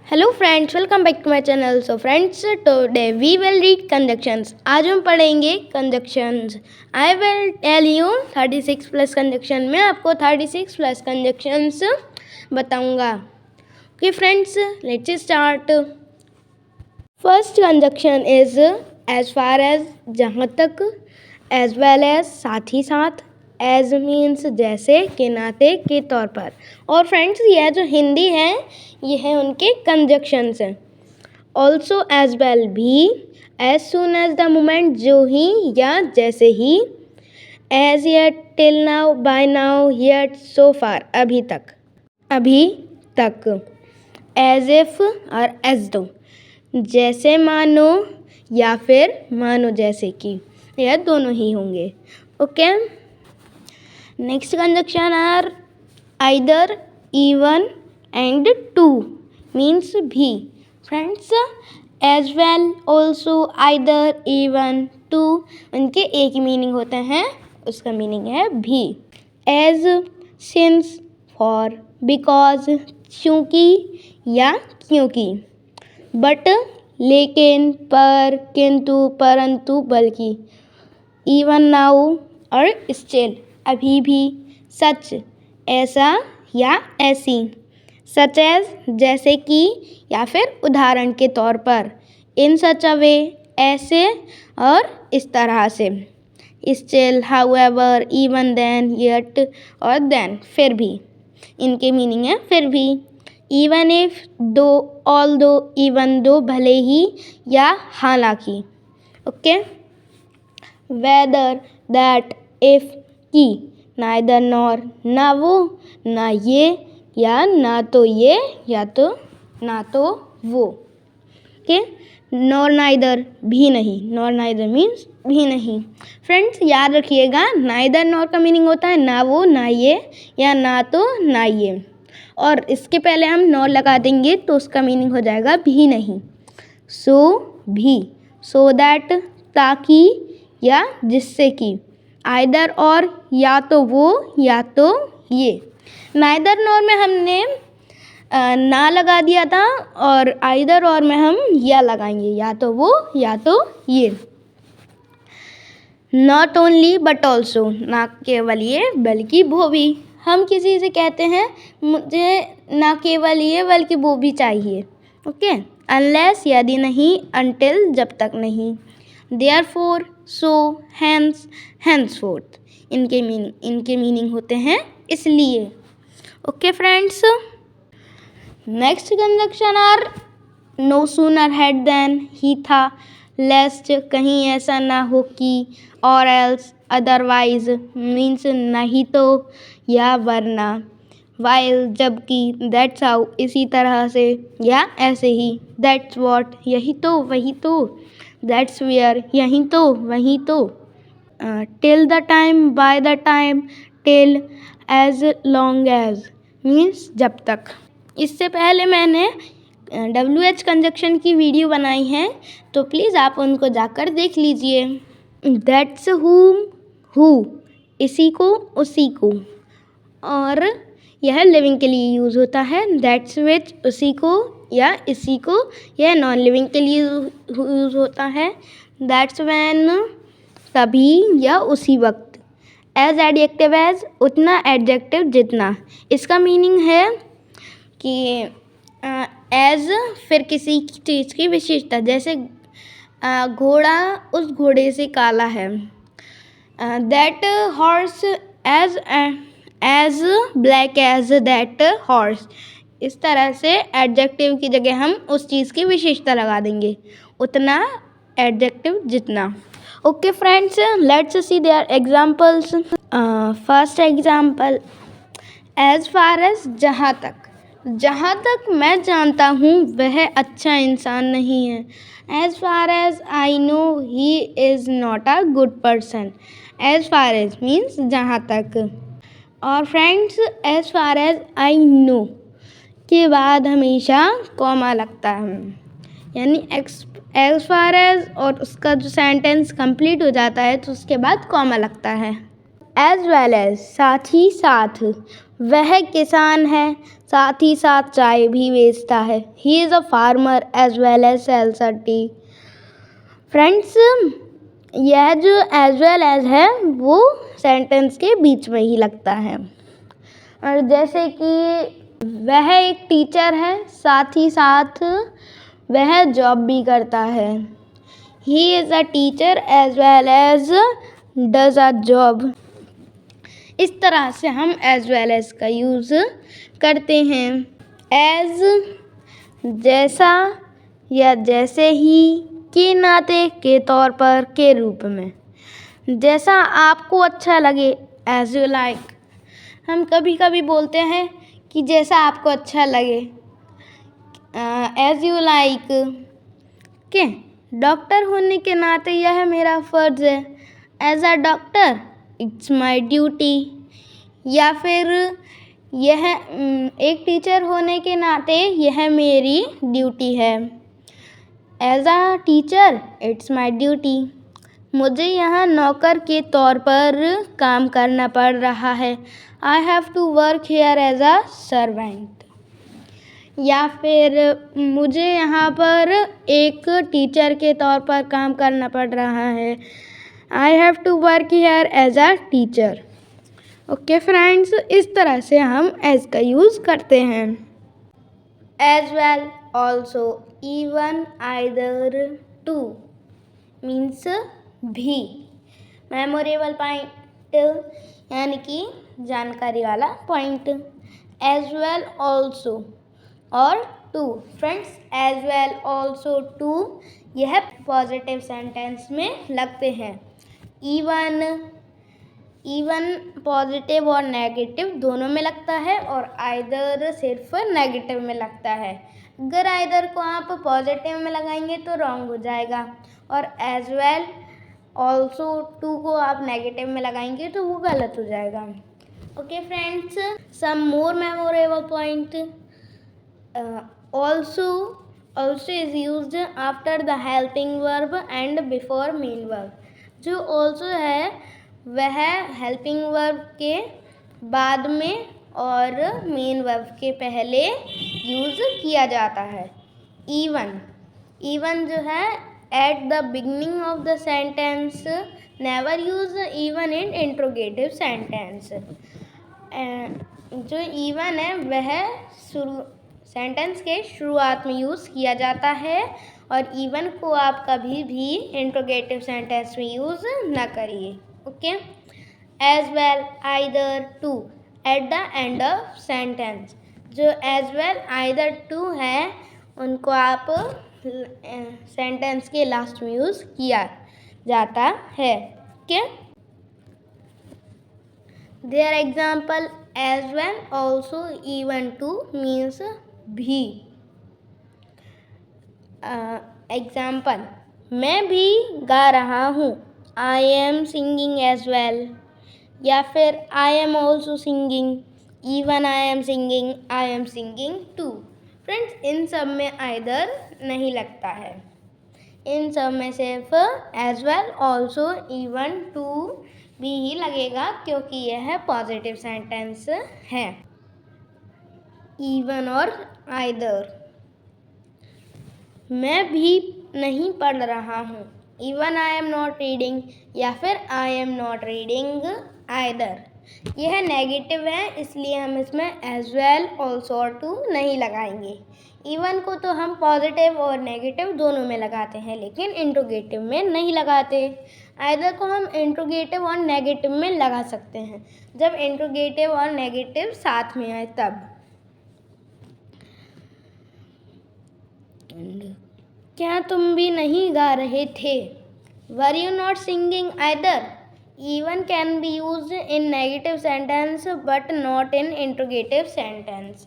Hello friends, welcome back to my channel. So friends, today we will read conjunctions. आज हम पढ़ेंगे conjunctions. I will tell you 36 plus conjunction. मैं आपको 36 plus conjunctions बताऊंगा। Okay friends, let's start. First conjunction is as far as, जहाँ तक, as well as, साथ ही साथ, एज मीन्स जैसे, के नाते, के तौर पर। और फ्रेंड्स, यह जो हिंदी है ये है उनके कंजक्शंस हैं। ऑल्सो, एज वेल भी, as soon as the moment, जो ही या जैसे ही, as yet, till now, by now, yet, so far, अभी तक, अभी तक। एज इफ और एज दो, जैसे मानो या फिर मानो जैसे कि, यह दोनों ही होंगे। Okay, next conjunction are either, even and too, means भी। Friends, as well, also, either, even, too, उनके एक ही मीनिंग होते हैं, उसका मीनिंग है भी। एज, सिंस, फॉर, बिकॉज, क्योंकि या क्योंकि। बट, लेकिन, पर, किंतु, परंतु, बल्कि। इवन नाउ और स्टिल, अभी भी। सच, ऐसा या ऐसी। सच एज, जैसे कि या फिर उदाहरण के तौर पर। इन सच अ वे, ऐसे और इस तरह से। Still, however, even then, yet और देन, फिर भी। इनके मीनिंग है फिर भी। Even if, though, although, even though, भले ही या हालांकि। ओके, वेदर, दैट, इफ, की। नाइदर नॉर, ना वो ना ये, या ना तो ये या तो ना तो वो। ओके, नॉर नाइदर, भी नहीं। नॉर नाइदर मीन्स भी नहीं। फ्रेंड्स, याद रखिएगा, नाइदर नॉर का मीनिंग होता है ना वो ना ये, या ना तो ना ये। और इसके पहले हम नॉर लगा देंगे तो उसका मीनिंग हो जाएगा भी नहीं। सो, भी। सो दैट, ताकि या जिससे कि। आइदर और, या तो वो या तो ये। नाइदर नॉर में हमने ना लगा दिया था, और आइदर और में हम या लगाएंगे, या तो वो या तो ये। नॉट ओनली बट ऑल्सो, ना केवल ये बल्कि वो भी। हम किसी से कहते हैं मुझे ना केवल ये बल्कि वो भी चाहिए। ओके, अनलेस, यदि नहीं, अनटिल, जब तक नहीं। देयरफॉर, सो, हैंस, हैंसफोर्थ, इनके मीनिंग होते हैं इसलिए। Okay friends, next conjunction are no sooner had then, ही था। लेस्ट, कहीं ऐसा ना हो कि। और एल्स, अदरवाइज, मीन्स नहीं तो या वरना। वाइल, जबकि। दैट्स हाउ, इसी तरह से या ऐसे ही। दैट्स वॉट, यही तो, वही तो। दैट्स वेयर, यहीं तो, वहीं तो। Till the time, by the time, till, as long as, means जब तक। इससे पहले मैंने WH कंजक्शन की वीडियो बनाई है, तो प्लीज़ आप उनको जाकर देख लीजिए। दैट्स whom, हु, इसी को, उसी को। और यह लिविंग के लिए यूज़ होता है। दैट्स विच, उसी को या इसी को। यह नॉन लिविंग के लिए यूज़ होता है। दैट्स व्हेन, तभी या उसी वक्त। एज एडजेक्टिव, एज, उतना, एडजेक्टिव, जितना। इसका मीनिंग है कि एज, फिर किसी चीज़ की विशेषता, जैसे घोड़ा उस घोड़े से काला है। That horse as black as that horse. इस तरह से एडजेक्टिव की जगह हम उस चीज़ की विशेषता लगा देंगे। उतना, एडजेक्टिव, जितना। Okay friends, let's see their examples. First example, as far as, जहाँ तक। जहाँ तक मैं जानता हूँ वह अच्छा इंसान नहीं है। As far as I know he is not a good person. As far as means जहाँ तक। और friends, as far as I know के बाद हमेशा कॉमा लगता है, यानी एज फार एज और उसका जो सेंटेंस कंप्लीट हो जाता है तो उसके बाद कॉमा लगता है। एज वेल एज साथ ही साथ, वह किसान है साथ ही साथ चाय भी बेचता है। He is a farmer as well as sells a tea. Friends, यह जो एज वेल एज है वो सेंटेंस के बीच में ही लगता है। और जैसे कि वह एक टीचर है साथ ही साथ वह जॉब भी करता है। He is a teacher as well as does a job. इस तरह से हम एज वेल एज का यूज़ करते हैं। एज जैसा या जैसे ही, के नाते, के तौर पर, के रूप में। जैसा आपको अच्छा लगे, एज यू लाइक। हम कभी कभी बोलते हैं कि जैसा आपको अच्छा लगे, एज यू लाइक। के डॉक्टर होने के नाते यह मेरा फ़र्ज़ है, as a doctor it's my duty. या फिर यह एक टीचर होने के नाते यह मेरी ड्यूटी है, as a teacher it's my duty. मुझे यहाँ नौकर के तौर पर काम करना पड़ रहा है, I have to work here as a servant. या फिर मुझे यहाँ पर एक टीचर के तौर पर काम करना पड़ रहा है, I have to work here as a teacher. Okay friends, इस तरह से हम एज का यूज़ करते हैं। As well, also, even, either, too means भी। मेमोरेबल पॉइंट यानी कि जानकारी वाला पॉइंट। एज वेल, ऑल्सो और too. Friends, as well, also, too यह पॉजिटिव सेंटेंस में लगते हैं। इवन पॉजिटिव और नेगेटिव दोनों में लगता है और आइदर सिर्फ नेगेटिव में लगता है। अगर आइदर को आप पॉजिटिव में लगाएंगे तो रॉन्ग हो जाएगा, और एज वेल, ऑल्सो, टू को आप नेगेटिव में लगाएंगे तो वो गलत हो जाएगा। Okay friends, some more memorable point. Also is used after the helping verb and before main verb. जो ऑल्सो है वह हेल्पिंग वर्ब के बाद में और मेन वर्ब के पहले यूज़ किया जाता है। इवन जो है at the beginning of the sentence, never use even in interrogative sentence. जो इवन है वह सेंटेंस के शुरुआत में यूज़ किया जाता है, और इवन को आप कभी भी इंट्रोगेटिव सेंटेंस में यूज़ ना करिए। Okay. As well, either, too at the end of sentence. जो एज वेल, आइदर, टू है उनको आप सेंटेंस के लास्ट में यूज़ किया जाता है। Okay. Their example, as well, also, even, too means भी। एग्जाम्पल, मैं भी गा रहा हूँ, I am singing as well. या फिर I am also singing, even I am singing, I am singing too. Friends, इन सब में आइदर नहीं लगता है, इन सब में सिर्फ as well, also, even, too भी ही लगेगा, क्योंकि यह पॉजिटिव सेंटेंस है। इवन और आइदर। मैं भी नहीं पढ़ रहा हूँ, even I am not reading. या फिर I am not reading either. यह नेगेटिव है, इसलिए हम इसमें एज वेल, ऑल्सो और टू नहीं लगाएंगे। इवन को तो हम पॉजिटिव और नेगेटिव दोनों में लगाते हैं, लेकिन इंट्रोगेटिव में नहीं लगाते। आइदर को हम इंट्रोगेटिव और नेगेटिव में लगा सकते हैं, जब इंट्रोगेटिव और नेगेटिव साथ में आए तब। क्या तुम भी नहीं गा रहे थे? Were you not singing either? Even can be used in negative sentence but not in interrogative sentence.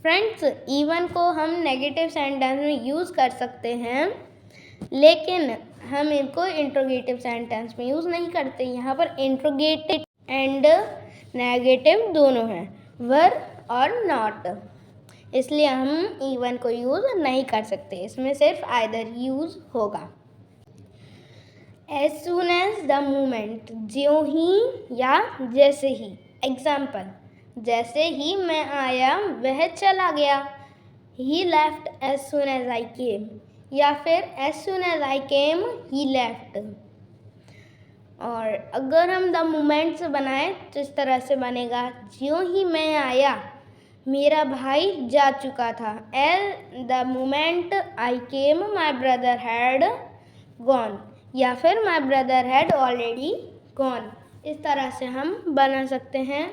Friends, even को हम negative sentence में यूज़ कर सकते हैं, लेकिन हम इनको interrogative sentence में यूज़ नहीं करते। यहाँ पर interrogative and negative दोनों हैं, were और not, इसलिए हम even को यूज़ नहीं कर सकते। इसमें सिर्फ either यूज़ होगा। As soon as the moment, ज्यों ही या जैसे ही। एग्जाम्पल, जैसे ही मैं आया वह चला गया। He left as soon as I came, या फिर as soon as I came he left. और अगर हम द मोमेंट से बनाए तो इस तरह से बनेगा, ज्यों ही मैं आया मेरा भाई जा चुका था। As the moment I came my brother had gone, या फिर my brother had already gone. इस तरह से हम बना सकते हैं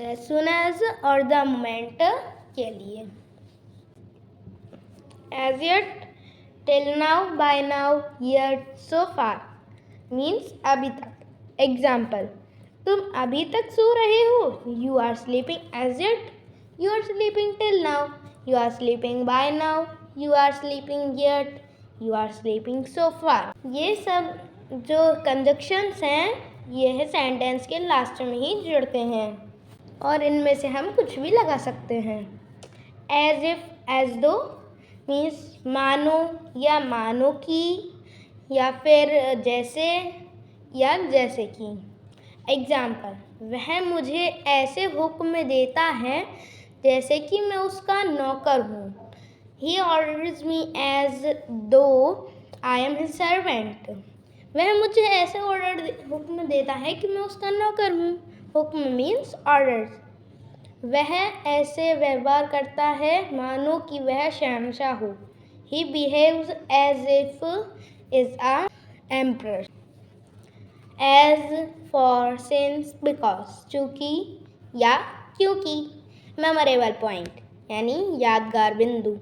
एज सुन एज और द मोमेंट के लिए। As yet, till now, by now, yet, so far means अभी तक। एग्जाम्पल, तुम अभी तक सो रहे हो, you are sleeping as yet, you are sleeping till now, you are sleeping by now, you are sleeping yet, you are sleeping so far. ये सब जो कंजक्शंस हैं ये सेंटेंस के लास्ट में ही जुड़ते हैं और इनमें से हम कुछ भी लगा सकते हैं। एज इफ, एज दो मीन्स मानो या मानो की, या फिर जैसे या जैसे कि। एग्जाम्पल, वह मुझे ऐसे हुक्म देता है जैसे कि मैं उसका नौकर हूँ। He orders me as though I am his servant. वह मुझे ऐसे हुक्म देता है कि मैं उसका नौकर हूँ। हुक्म मीन्स ऑर्डर्स। वह ऐसे व्यवहार करता है मानो कि वह शहंशाह हो। He behaves as if is a emperor. As for, since, because, चूँकि या क्योंकि। मेमोरेबल पॉइंट यानी यादगार बिंदु।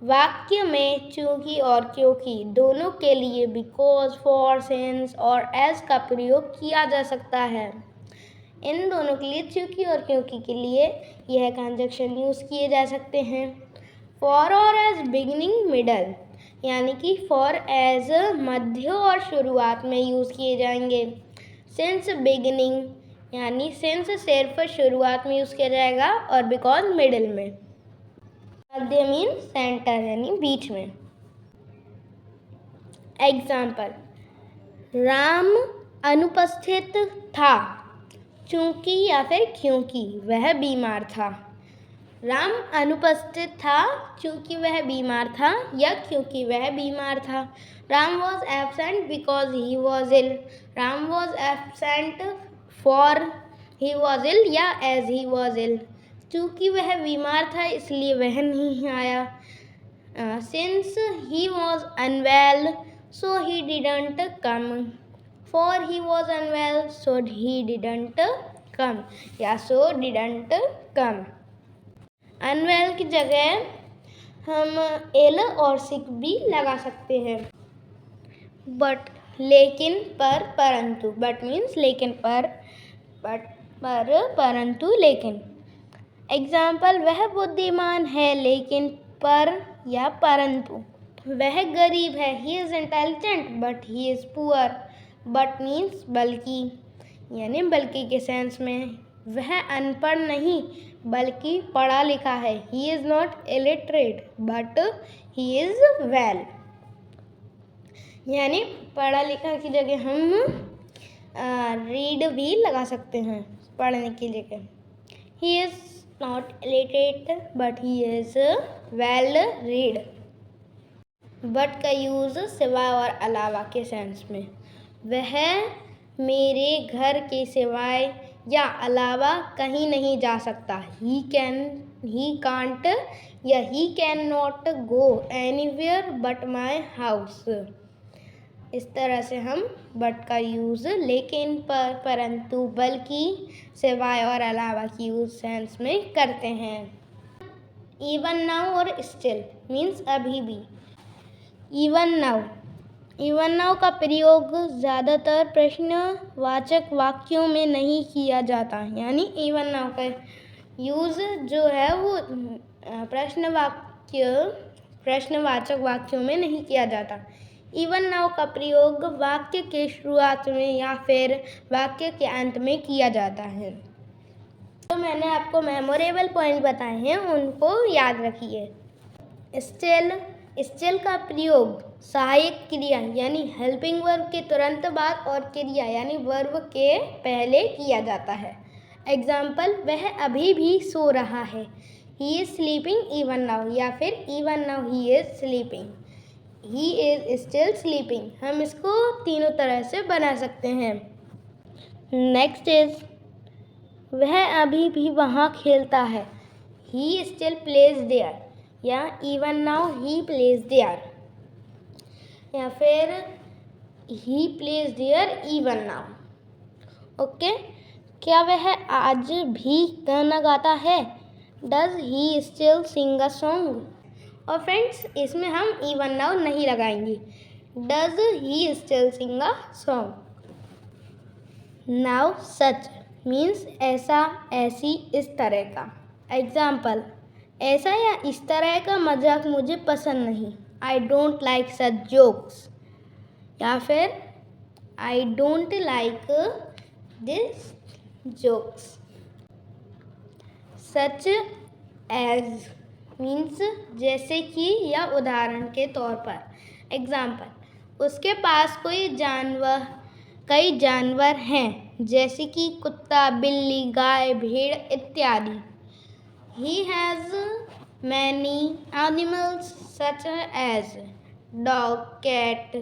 वाक्य में चूँकि और क्योंकि दोनों के लिए बिकॉज, फॉर, सिंस और एज का प्रयोग किया जा सकता है। इन दोनों के लिए, चूँकि और क्योंकि के लिए, यह कंजक्शन यूज़ किए जा सकते हैं। फॉर और एज बिगिनिंग, मिडल, यानी कि फॉर एज मध्य और शुरुआत में यूज़ किए जाएंगे। सिंस बिगिनिंग, यानी सिंस सिर्फ शुरुआत में यूज़ किया जाएगा और बिकॉज मिडिल में। मध्य मीन सेंटर यानी बीच में। एग्जाम्पल, राम अनुपस्थित था चूँकि या फिर क्योंकि वह बीमार था। राम अनुपस्थित था क्योंकि वह बीमार था या क्योंकि वह बीमार था। Ram was absent because he was ill. Ram was absent for he was ill या एज ही वॉज इल। चूँकि वह बीमार था इसलिए वह नहीं आया। Since he was unwell so he didn't come. For he was unwell so he didn't come या सो डिडंट कम। अनवेल की जगह हम इल और सिक भी लगा सकते हैं। बट, लेकिन, पर, परंतु। बट मीन्स लेकिन, पर, बट, पर, परंतु, लेकिन। एग्जाम्पल, वह बुद्धिमान है लेकिन, पर या परंतु। वह गरीब है, he is intelligent but he is poor. But means बल्कि, यानी बल्कि के सेंस में। वह अनपढ़ नहीं बल्कि पढ़ा लिखा है, he is not illiterate but he is well. यानी पढ़ा लिखा की जगह हम रीड भी लगा सकते हैं पढ़ने की जगह। ही is not illiterate but he is well read. But का यूज़ सिवाय और अलावा के सेंस में। वह मेरे घर के सिवाय या अलावा कहीं नहीं जा सकता। ही कांट या he can not go anywhere but my house. इस तरह से हम बट का यूज़ लेकिन, पर, परंतु, बल्कि, सिवाय और अलावा की यूज़ सेंस में करते हैं। इवन नाउ और स्टिल मीन्स अभी भी। इवन नाउ का प्रयोग ज़्यादातर प्रश्नवाचक वाक्यों में नहीं किया जाता। यानी इवन नाउ का यूज़ जो है वो प्रश्नवाचक वाक्यों में नहीं किया जाता। इवन नाउ का प्रयोग वाक्य के शुरुआत में या फिर वाक्य के अंत में किया जाता है। तो मैंने आपको मेमोरेबल पॉइंट बताए हैं, उनको याद रखिए। स्टिल स्टिल का प्रयोग सहायक क्रिया यानी हेल्पिंग वर्ब के तुरंत बाद और क्रिया यानी वर्ब के पहले किया जाता है। एग्जाम्पल, वह अभी भी सो रहा है, he is sleeping even now, या फिर even now he is sleeping, he is still sleeping. हम इसको तीनों तरह से बना सकते हैं। नेक्स्ट इज, वह अभी भी वहाँ खेलता है, ही स्टिल प्लेज देयर, या even now he plays there, या फिर he plays there even now. Okay, क्या वह आज भी गाना गाता है, does he still sing a song. और फ्रेंड्स, इसमें हम इवन नाउ नहीं लगाएंगे, does he still sing a song. Now such means ऐसा, ऐसी, इस तरह का। एग्जाम्पल, ऐसा या इस तरह का मजाक मुझे पसंद नहीं, I don't like such jokes, या फिर I don't like this jokes. Such as means जैसे कि या उदाहरण के तौर पर। एग्जाम्पल, उसके पास कई जानवर हैं जैसे कि कुत्ता, बिल्ली, गाय, भेड़ इत्यादि। He has many animals such as dog, cat,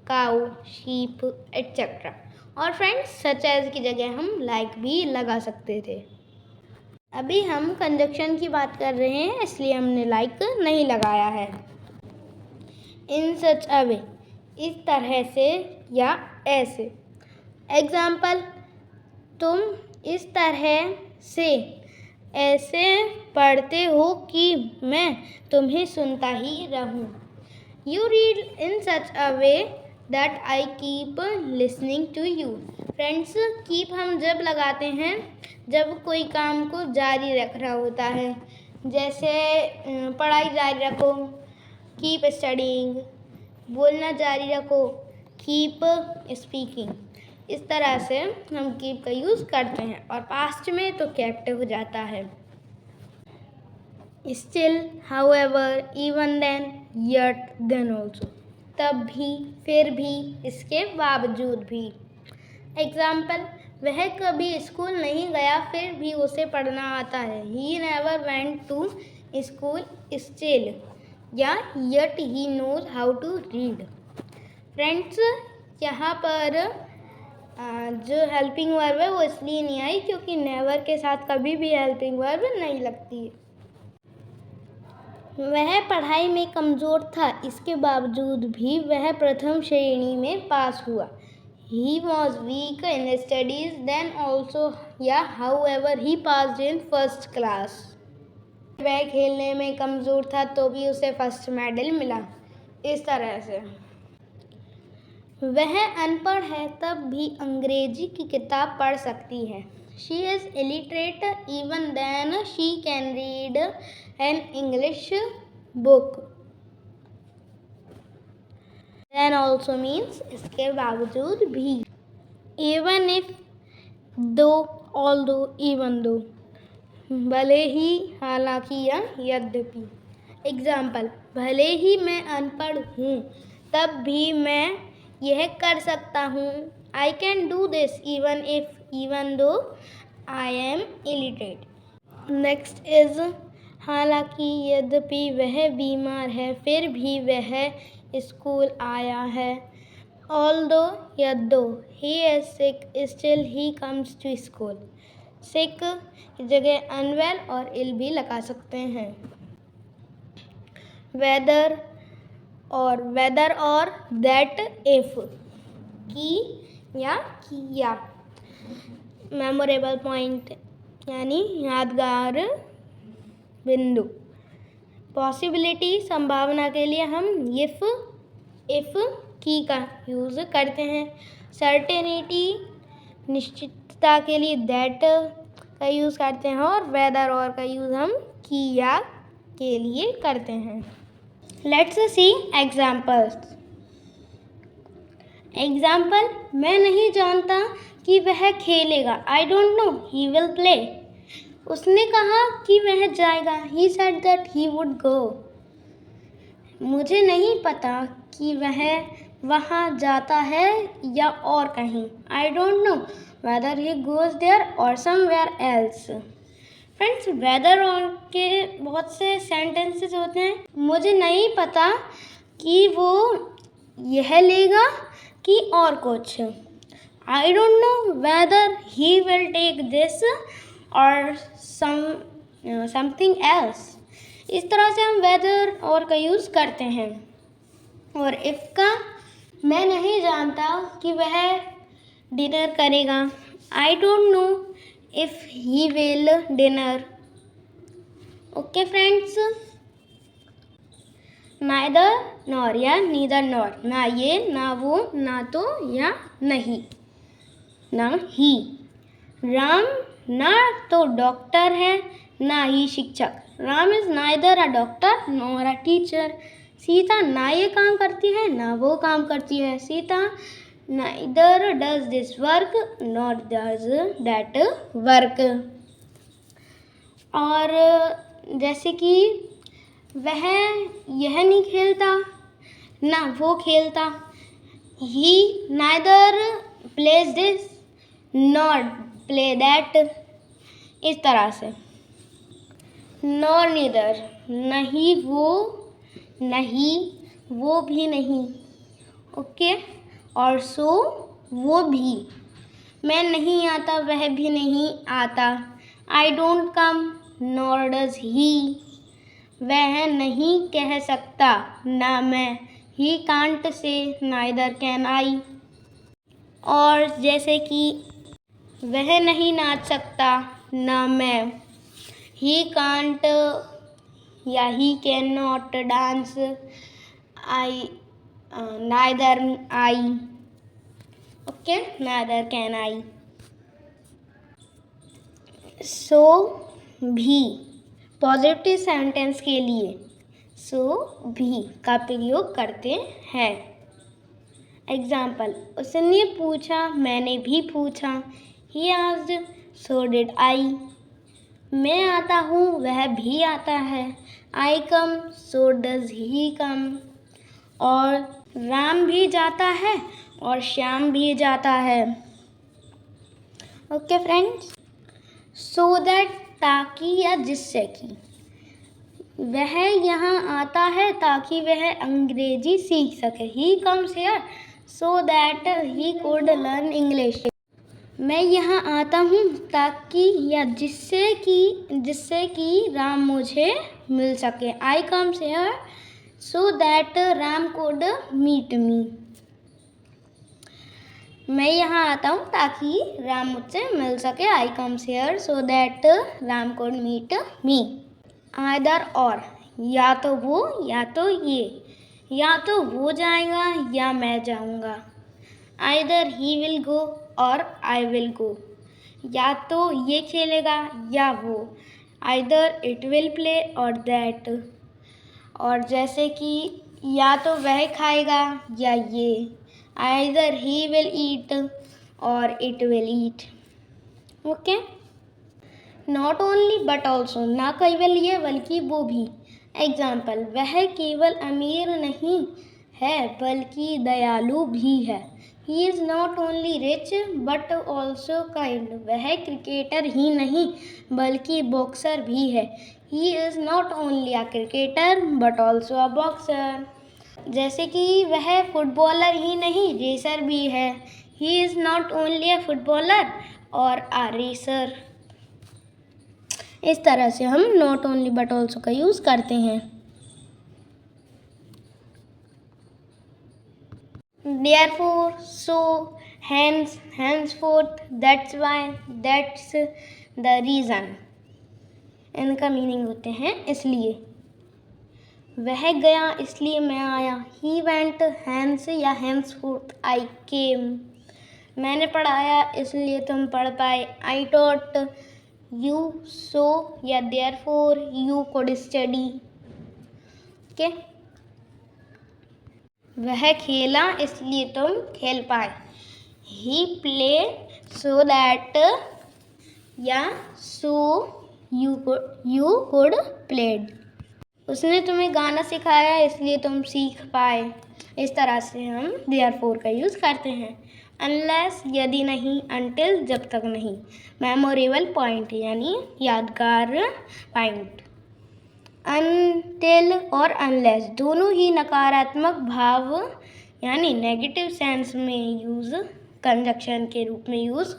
cow, sheep, etc. और फ्रेंड्स, सच एज की जगह हम लाइक भी लगा सकते थे। अभी हम कंजक्शन की बात कर रहे हैं, इसलिए हमने लाइक नहीं लगाया है। इन सच अ वे, इस तरह से या ऐसे। एग्जाम्पल, तुम इस तरह से ऐसे पढ़ते हो कि मैं तुम्हें सुनता ही रहूं। You read in such a way that I keep listening to you. Friends, keep हम जब लगाते हैं जब कोई काम को जारी रख रहा होता है, जैसे पढ़ाई जारी रखो, कीप स्टडीइंग, बोलना जारी रखो, कीप स्पीकिंग। इस तरह से हम कीप का यूज़ करते हैं, और पास्ट में तो केप्ट हो जाता है। Still, however, even then, yet, then also. तब भी, फिर भी, इसके बावजूद भी। एग्जाम्पल, वह कभी स्कूल नहीं गया फिर भी उसे पढ़ना आता है, he never went to school still, या yet he knows how to read. Friends, यहाँ पर जो हेल्पिंग वर्ब है वो इसलिए नहीं आई क्योंकि नेवर के साथ कभी भी हेल्पिंग वर्ब नहीं लगती है। वह पढ़ाई में कमज़ोर था, इसके बावजूद भी वह प्रथम श्रेणी में पास हुआ। He was weak in studies then also, या however he passed in first class। वह खेलने में कमज़ोर था तो भी उसे फर्स्ट मेडल मिला। इस तरह से वह अनपढ़ है तब भी अंग्रेजी की किताब पढ़ सकती है। She is illiterate even then she can read an English book। Then also means इसके बावजूद भी। Even if, though, although, even though, भले ही, हालांकि, या यद्यपि। एग्जाम्पल, भले ही मैं अनपढ़ हूँ तब भी मैं यह कर सकता हूँ, I can do this even if, even though I am illiterate। Next is, हालांकि, यद्यपि वह बीमार है फिर भी वह स्कूल आया है। Although, यद्दो, he is sick still he comes to school। sick की जगह unwell और ill भी लगा सकते हैं। whether और that if, की या किया। मेमोरेबल पॉइंट यानी यादगार बिंदु। पॉसिबिलिटी, संभावना के लिए हम इफ की का यूज़ करते हैं। सर्टेनिटी, निश्चितता के लिए दैट का यूज़ करते हैं, और वेदर और का यूज़ हम किया के लिए करते हैं। Let's see examples. एग्जाम्पल, मैं नहीं जानता कि वह खेलेगा, I don't know he will play. उसने कहा कि वह जाएगा, he said that he would go. मुझे नहीं पता कि वह वहाँ जाता है या और कहीं. I don't know whether he goes there or somewhere else. Friends, whether on के बहुत से सेंटेंसेस होते हैं. मुझे नहीं पता कि वो यह लेगा कि और कुछ. I don't know whether he will take this or something else. इस तरह से हम वेदर और का यूज़ करते हैं. और इफ़ का मैं नहीं जानता कि वह डिनर करेगा. I don't know if he will dinner. Okay friends, neither nor या नीदर नॉर, ना ये ना वो ना तो या नहीं, ना ही. राम ना तो डॉक्टर है ना ही शिक्षक. Ram is neither a doctor nor a teacher. Sita ना ये काम करती है ना वो काम करती है. Sita neither does this work nor does that work. और जैसे कि वह यह नहीं खेलता ना वो खेलता. He neither plays this not play that. इस तरह से. नॉर नीदर, नहीं वो नहीं वो भी नहीं. ओके. और सो वो भी. मैं नहीं आता वह भी नहीं आता. I don't come nor does he. वह नहीं कह सकता ना मैं. He can't say neither can आई. और जैसे कि वह नहीं नाच सकता ना मैं. ही कांट या he can not dance. I neither I. Okay, neither can I. So भी पॉजिटिव सेंटेंस के लिए सो भी का प्रयोग करते हैं. एग्जाम्पल, उसने पूछा मैंने भी पूछा. He asked so did I. मैं आता हूँ वह भी आता है. आई कम सो डज ही कम. और राम भी जाता है और श्याम भी जाता है. ओके फ्रेंड्स, सो दैट ताकि या जिससे कि. वह यहाँ आता है ताकि वह अंग्रेजी सीख सके. He comes here so that he could learn English. मैं यहाँ आता हूँ ताकि या जिससे कि राम मुझे मिल सके. I comes here so that Ram could meet me. मैं यहाँ आता हूँ ताकि राम मुझसे मिल सके. I comes here so that Ram could meet me. Either और, या तो वो या तो ये. या तो वो जाएगा या मैं जाऊँगा. आइदर ही विल गो और आई विल गो. या तो ये खेलेगा या वो. आइदर इट विल प्ले और दैट. और जैसे कि या तो वह खाएगा या ये. आइदर ही विल ईट और it will eat. Okay. Not only but also, ना केवल ये बल्कि वो भी. एग्जाम्पल, वह केवल अमीर नहीं है बल्कि दयालु भी है. He is not only rich but also kind. वह क्रिकेटर ही नहीं बल्कि बॉक्सर भी है. He is not only a cricketer but also a boxer. जैसे कि वह फुटबॉलर ही नहीं रेसर भी है. He is not only a footballer और अ रेसर. इस तरह से हम नॉट ओनली बट ऑल्सो का यूज़ करते हैं. Therefore, so, hence, henceforth, that's why, that's the reason. इनका मीनिंग होते हैं इसलिए. वह गया इसलिए मैं आया. He went hence या henceforth I came. मैंने पढ़ाया इसलिए तुम पढ़ पाए. I taught you so या therefore you could study. Okay? वह खेला इसलिए तुम खेल पाए. ही प्ले सो दैट या सो यू कुड प्लेड. उसने तुम्हें गाना सिखाया इसलिए तुम सीख पाए। इस तरह से हम देयरफॉर का यूज़ करते हैं। अनलेस यदि नहीं, अनटिल जब तक नहीं। मेमोरेबल पॉइंट यानी यादगार पॉइंट। अनटिल और अनलेस दोनों ही नकारात्मक भाव यानी नेगेटिव सेंस में यूज़ कंजक्शन के रूप में यूज़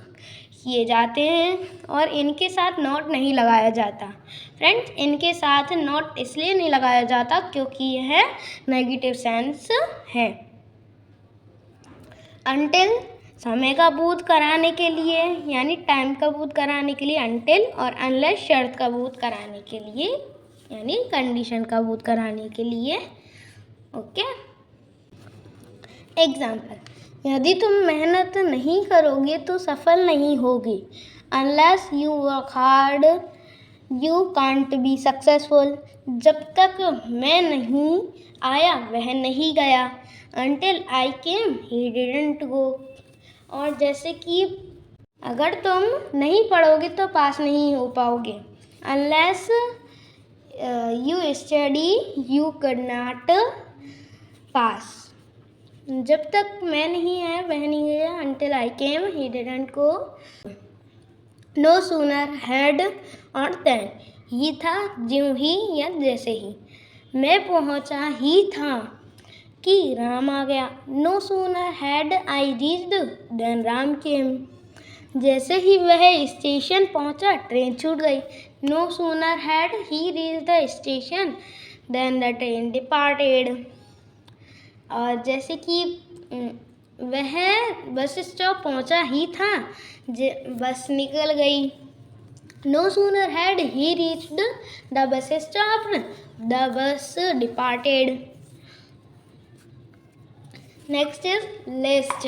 किए जाते हैं और इनके साथ नॉट नहीं लगाया जाता। फ्रेंड्स, इनके साथ नॉट इसलिए नहीं लगाया जाता क्योंकि यह नेगेटिव सेंस है। अनटिल समय का बोध कराने के लिए यानी टाइम का बोध कराने के लिए अनटिल, और अनलेस शर्त का बोध कराने के लिए यानी कंडीशन का बोध कराने के लिए। ओके, एग्जाम्पल, यदि तुम मेहनत नहीं करोगे तो सफल नहीं होगी। Unless you work hard you can't be successful. जब तक मैं नहीं आया वह नहीं गया। Until I came he didn't go. और जैसे कि अगर तुम नहीं पढ़ोगे तो पास नहीं हो पाओगे। Unless you study you can not pass. जब तक मैं नहीं आया वह नहीं गया। Until I came he didn't go. No sooner had और then ही था ज्यों ही या जैसे ही। मैं पहुंचा ही था कि राम आ गया। No sooner had I reached than Ram came. जैसे ही वह स्टेशन पहुंचा ट्रेन छूट गई। No sooner had he reached the station than the train departed. और जैसे कि वह बस स्टॉप पहुंचा ही था बस निकल गई। No sooner had he reached the bus stop the bus departed. Next is lest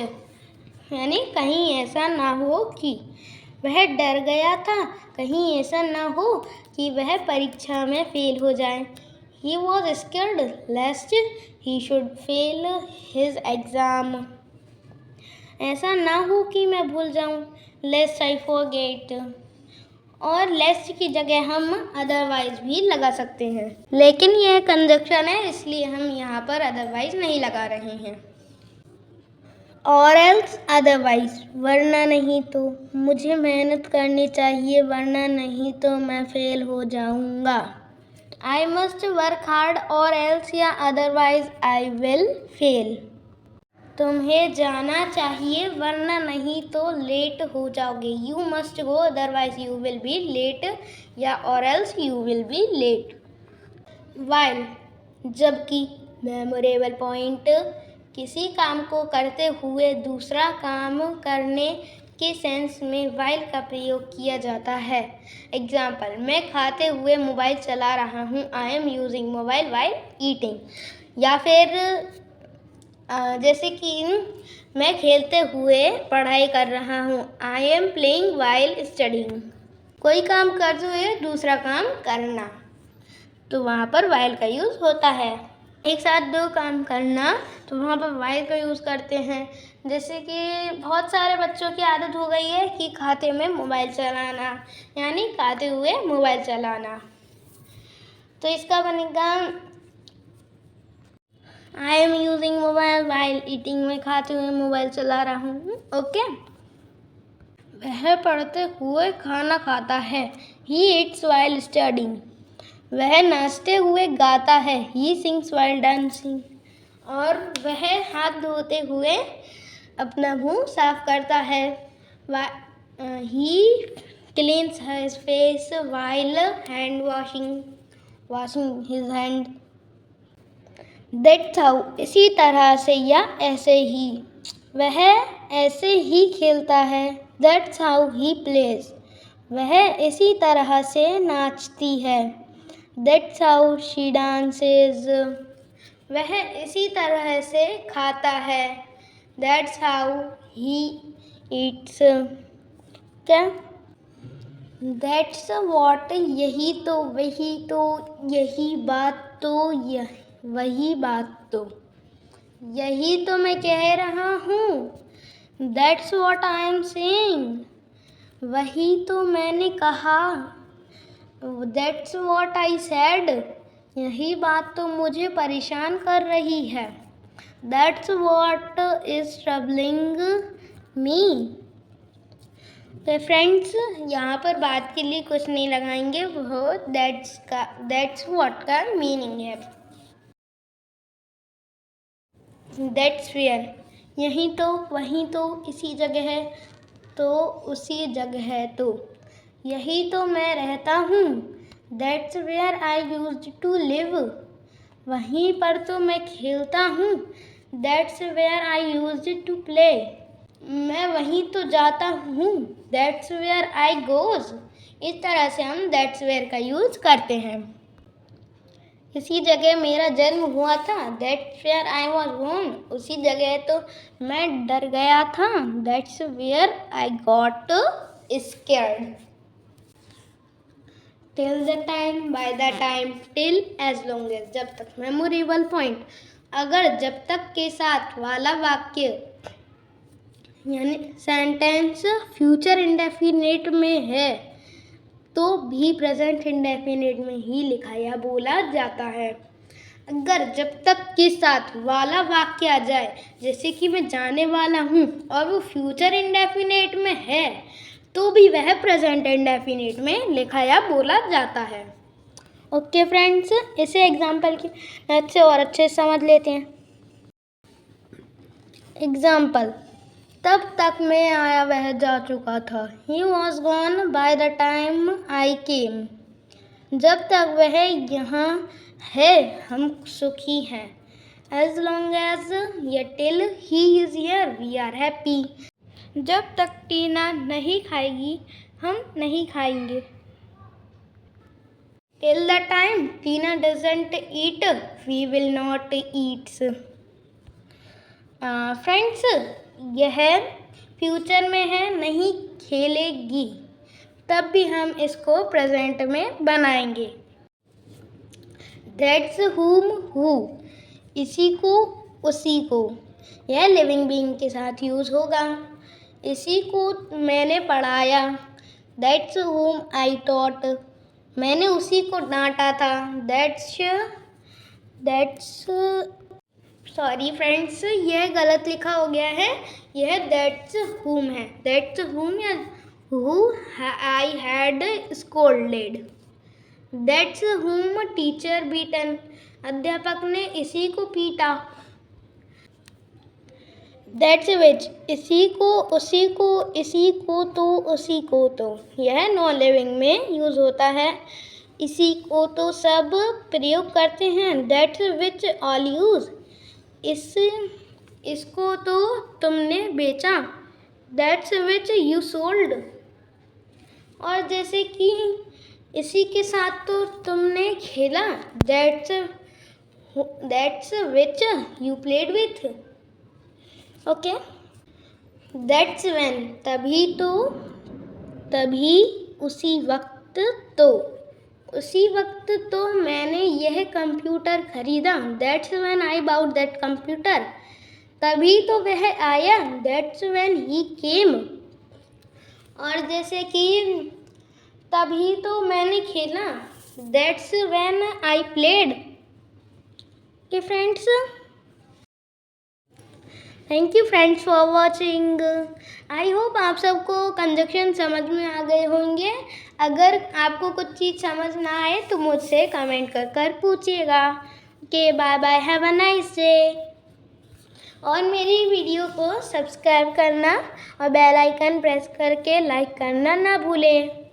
यानी कहीं ऐसा ना हो कि वह डर गया था, कहीं ऐसा ना हो कि वह परीक्षा में फेल हो जाए। He was scared lest he should fail his exam. ऐसा ना हो कि मैं भूल जाऊं। Lest I forget. और लेस्ट की जगह हम अदरवाइज भी लगा सकते हैं, लेकिन यह कंजक्शन है इसलिए हम यहाँ पर अदरवाइज नहीं लगा रहे हैं। और एल्स अदरवाइज, वरना नहीं तो। मुझे मेहनत करनी चाहिए वरना नहीं तो मैं फेल हो जाऊंगा। I must work hard or else या otherwise I will fail. तुम्हें जाना चाहिए वरना नहीं तो लेट हो जाओगे। You must go otherwise you will be late या or else you will be late. While जबकि memorable point किसी काम को करते हुए दूसरा काम करने के सेंस में वाइल का प्रयोग किया जाता है। एग्जाम्पल, मैं खाते हुए मोबाइल चला रहा हूँ। I am using mobile while eating. या फिर जैसे कि मैं खेलते हुए पढ़ाई कर रहा हूँ। I am playing while studying. कोई काम करते हुए दूसरा काम करना, तो वहाँ पर वाइल का यूज़ होता है। एक साथ दो काम करना, तो वहाँ पर वाइल का यूज़ करते हैं। जैसे कि बहुत सारे बच्चों की आदत हो गई है कि खाते में मोबाइल चलाना, यानी खाते हुए मोबाइल चलाना। तो इसका बनेगा I am using mobile while eating. मैं खाते हुए मोबाइल चला रहा हूँ। ओके, वह पढ़ते हुए खाना खाता है। He eats while studying. वह नाचते हुए गाता है। He sings while dancing. और वह हाथ धोते हुए अपना मुंह साफ करता है। He cleans his face while hand washing his hand. That's how, इसी तरह से या ऐसे ही। वह ऐसे ही खेलता है। That's how he plays. वह इसी तरह से नाचती है। That's how she dances. वह इसी तरह से खाता है। That's how he eats. क्या? दैट्स वॉट, यही तो, वही तो, यही बात तो, वही बात तो, यही तो मैं कह रहा हूँ। That's what I am saying. वही तो मैंने कहा। That's what I said. यही बात तो मुझे परेशान कर रही है। That's what is troubling me। तो फ्रेंड्स, यहाँ पर बात के लिए कुछ नहीं लगाएंगे, वो that's what का मीनिंग है। That's where, यहीं तो, वहीं तो, इसी जगह है तो, उसी जगह है तो, यही तो मैं रहता हूँ। That's where I used to live, वहीं पर तो मैं खेलता हूँ। That's where I used to play, मैं वहीं तो जाता हूँ। That's where I goes, इस तरह से हम that's where का यूज करते हैं। इसी जगह मेरा जन्म हुआ था। That's where I was born, उसी जगह तो मैं डर गया था। That's where I got scared। Till the time, by the time, till, as long as, जब तक। मेमोरेबल पॉइंट, अगर जब तक के साथ वाला वाक्य यानी सेंटेंस फ्यूचर इंडेफिनिट में है तो भी प्रेजेंट इंडेफिनिट में ही लिखा या बोला जाता है। अगर जब तक के साथ वाला वाक्य आ जाए, जैसे कि मैं जाने वाला हूँ, और वो फ्यूचर इंडेफिनिट में है तो भी वह प्रेजेंट इंडेफिनिट में लिखा या बोला जाता है। ओके फ्रेंड्स, इसे एग्जाम्पल की मदद से और अच्छे से समझ लेते हैं। एग्जाम्पल, तब तक मैं आया वह जा चुका था। He was gone by the time I came। जब तक वह यहाँ है हम सुखी हैं। As long as, या till he is here we are happy। जब तक टीना नहीं खाएगी हम नहीं खाएंगे। Till the time Tina doesn't eat we will not eat। Friends, यह फ्यूचर में है, नहीं खेलेगी, तब भी हम इसको प्रेजेंट में बनाएंगे। That's whom, who, इसी को, उसी को, यह लिविंग बीइंग के साथ यूज होगा। इसी को मैंने पढ़ाया। That's whom I taught, मैंने उसी को डांटा था। सॉरी फ्रेंड्स, यह गलत लिखा हो गया है, यह दैट्स whom है। दैट्स whom या who I had scolded। That's whom teacher beaten, अध्यापक ने इसी को पीटा। दैट्स which, इसी को, उसी को, इसी को तो, उसी को तो, यह नॉन लिविंग में यूज होता है। इसी को तो सब प्रयोग करते हैं। दैट्स which all use, इसको तो तुमने बेचा। That's which you sold, और जैसे कि इसी के साथ तो तुमने खेला। That's which you played with। Okay. That's when, तभी तो, तभी, उसी वक्त तो, उसी वक्त तो मैंने यह कंप्यूटर खरीदा। That's when I bought that computer, तभी तो वह आया। That's when he came, और जैसे कि तभी तो मैंने खेला। That's when I played। Okay friends, thank you friends for watching. I hope आप सबको कंजक्शन समझ में आ गए होंगे। अगर आपको कुछ चीज़ समझ ना आए तो मुझसे कमेंट कर पूछिएगा। Okay, bye bye, have a nice day. और मेरी वीडियो को सब्सक्राइब करना और बेल आइकन प्रेस करके लाइक करना ना भूलें।